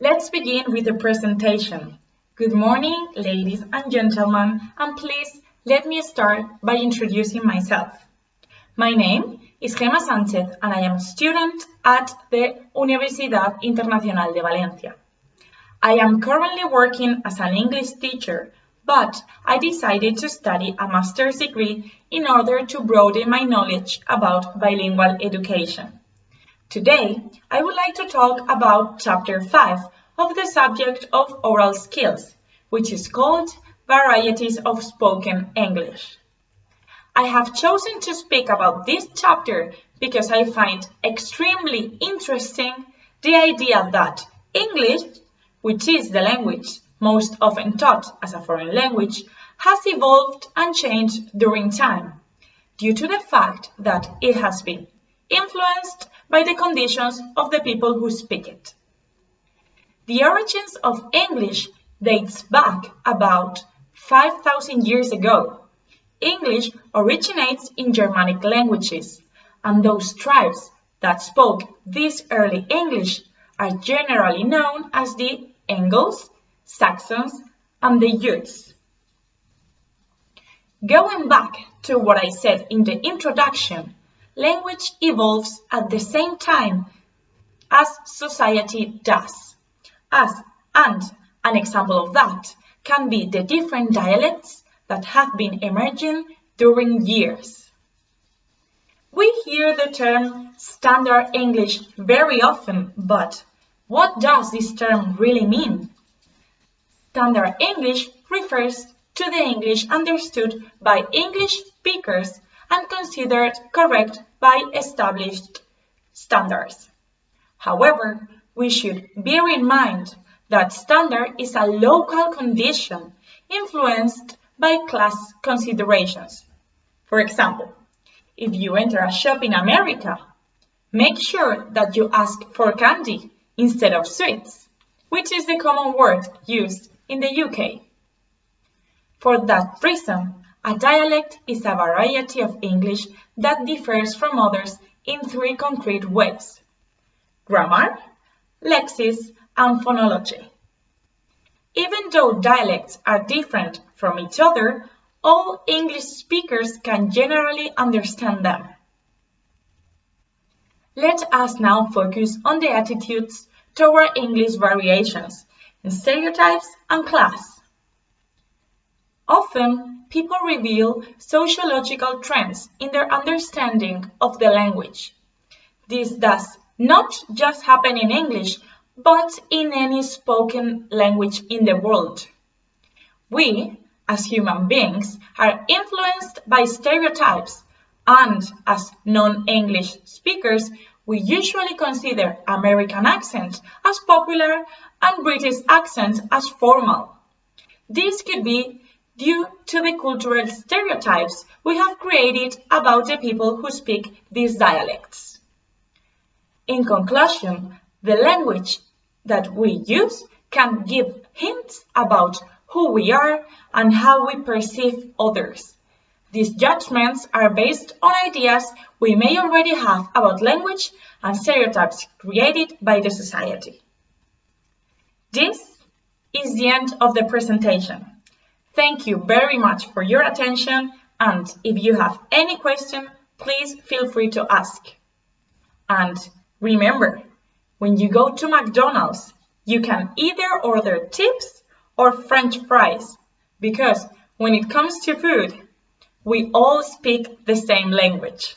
Let's begin with the presentation. Good morning, ladies and gentlemen, and please let me start by introducing myself. My name is Gema Sánchez, and I am a student at the Universidad Internacional de Valencia. I am currently working as an English teacher, but I decided to study a master's degree in order to broaden my knowledge about bilingual education. Today, I would like to talk about Chapter 5 of the subject of oral skills, which is called Varieties of Spoken English. I have chosen to speak about this chapter because I find extremely interesting the idea that English, which is the language most often taught as a foreign language, has evolved and changed during time, due to the fact that it has been influenced by the conditions of the people who speak it. The origins of English dates back about 5,000 years ago. English originates in Germanic languages, and those tribes that spoke this early English are generally known as the Angles, Saxons, and the Jutes. Going back to what I said in the introduction, language evolves at the same time as society does. And an example of that can be the different dialects that have been emerging during years. We hear the term Standard English very often, but what does this term really mean? Standard English refers to the English understood by English speakers and considered correct by established standards. However, we should bear in mind that standard is a local condition influenced by class considerations. For example, if you enter a shop in America, make sure that you ask for candy instead of sweets, which is the common word used in the UK. For that reason, a dialect is a variety of English that differs from others in three concrete ways: grammar, lexis, and phonology. Even though dialects are different from each other, all English speakers can generally understand them. Let us now focus on the attitudes toward English variations in stereotypes and class. Often, people reveal sociological trends in their understanding of the language. This does not just happen in English, but in any spoken language in the world. We, as human beings, are influenced by stereotypes, and as non-English speakers, we usually consider American accent as popular and British accent as formal. This could be due to the cultural stereotypes we have created about the people who speak these dialects. In conclusion, the language that we use can give hints about who we are and how we perceive others. These judgments are based on ideas we may already have about language and stereotypes created by the society. This is the end of the presentation. Thank you very much for your attention, and if you have any question, please feel free to ask. And remember, when you go to McDonald's, you can either order chips or French fries, because when it comes to food, we all speak the same language.